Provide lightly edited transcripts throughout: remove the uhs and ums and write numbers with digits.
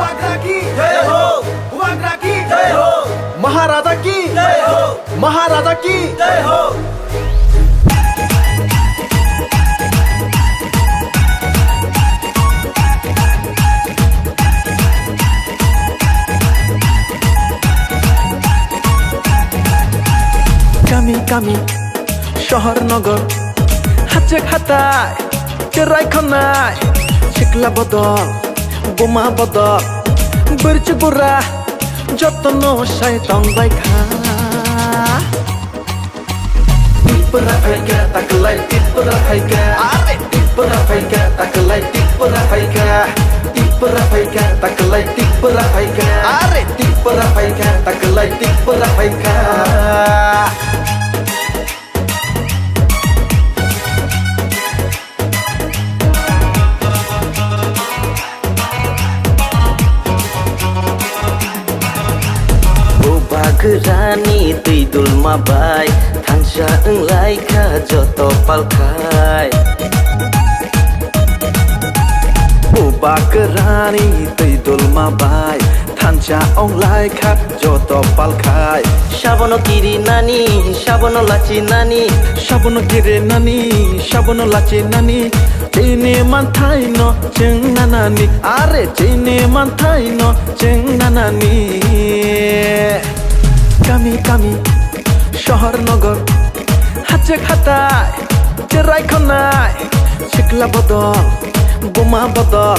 वागरा की जय हो, वागरा की जय हो, महाराजा की जय हो, महाराजा की जय हो। কামি কামি শহর নগর হাতে খাতায় রাইখনায় শিকলা বদল বোমা বদল বীরচ বুড়া যত্ন শয়তান বাইখা টিপরা ফাইকা তাকলাই টিপরা ফাইকা আরে টিপরা ফাইকা তাকলাই টিপরা ফাইকা টিপরা ফাইকা তাকলাই টিপরা ফাইকা আরে টিপরা ফাইকা তাকলাই টিপরা ফাইকা Gerani tidul mabai Tansya englai ka joto palkai Uba gerani tidul mabai Tansya englai ka joto palkai Shabono kiri nani, shabono laci nani Shabono kiri nani, shabono laci nani Cini mantai no jeng nanani Are cini mantai no jeng nanani কামি কামি শহর নগর হাতে খাতায় রাইখনায় শিকলা বদল বোমা বদল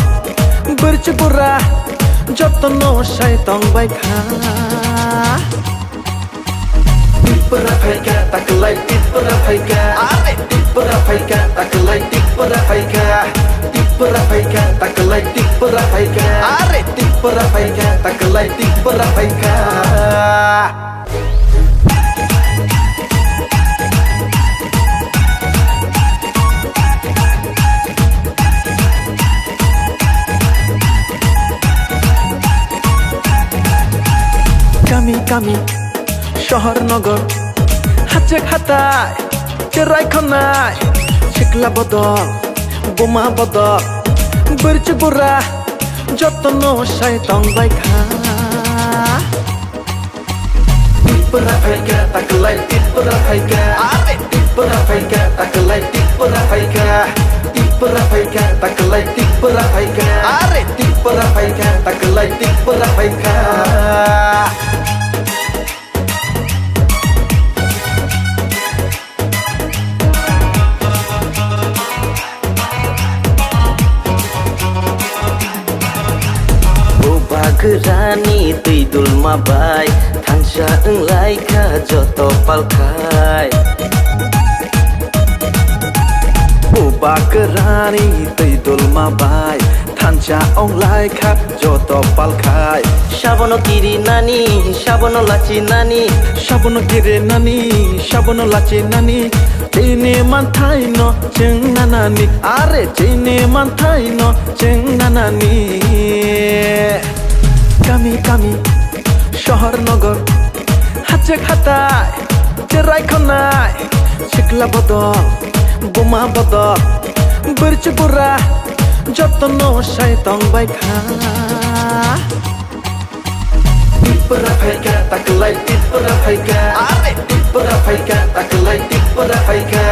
বীরচ বুড়া যত্ন শয়তান বাইখা টিপরা ফাইকা তাকলাই টিপরা ফাইকা আরে টিপরা ফাইকা তাকলাই টিপরা ফাইকা টিপরা ফাইকা তাকলাই টিপরা ফাইকা আরে টিপরা ফাইকা তাকলাই টিপরা ফাইকা কামি কামি শহর নগর হাতে খাতায় রাইখনায় শিকলা বদল বোমা বদল বীরচ বুড়া যত্ন শয়তান বাইখা টিপরা ফাইকা তাকলাই টিপরা ফাইকা আরে টিপরা ফাইকা তাকলাই টিপরা ফাইকা টিপরা ফাইকা তাকলাই টিপরা ফাইকা আরে টিপরা ফাইকা তাকলাই টিপরা ফাইকা Gerani tidul mabai Tansya englai ka joto palkai Uba gerani tidul mabai Tansya englai ka joto palkai Shabono kiri nani, shabono laci nani Shabono kiri nani, shabono laci nani Cini mantai no jeng nanani Are cini mantai no jeng nanani কামি কামি শহর নগর হাতে খাতায় রাইখনায় শিকলা বদল বোমা বদল বীরচ বুড়া যত্ন শয়তান বাইখা টিপরা ফাইকা তাকলাই টিপরা ফাইকা আরে টিপরা ফাইকা তাকলাই টিপরা ফাইকা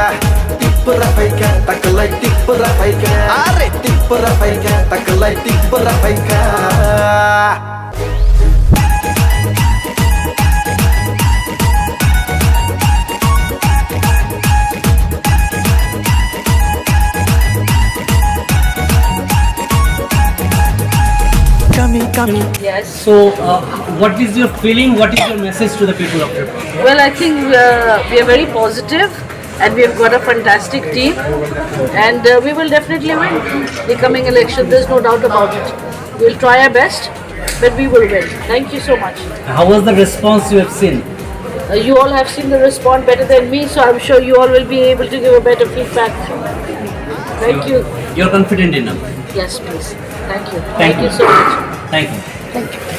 টিপরা ফাইকা তাকলাই টিপরা ফাইকা আরে টিপরা ফাইকা তাকলাই টিপরা ফাইকা Kami, kami. Yes. So, what is your feeling? What is your message to the people of Tripura? Well, I think we are very positive and we have got a fantastic team and we will definitely win the coming election. There's no doubt about it. We'll try our best, but we will win. Thank you so much. How was the response you have seen? You all have seen the response better than me, so I'm sure you all will be able to give a better feedback. Thank you. You're confident enough. Yes, please. Thank you. Thank you So much. Thank you. Thank you.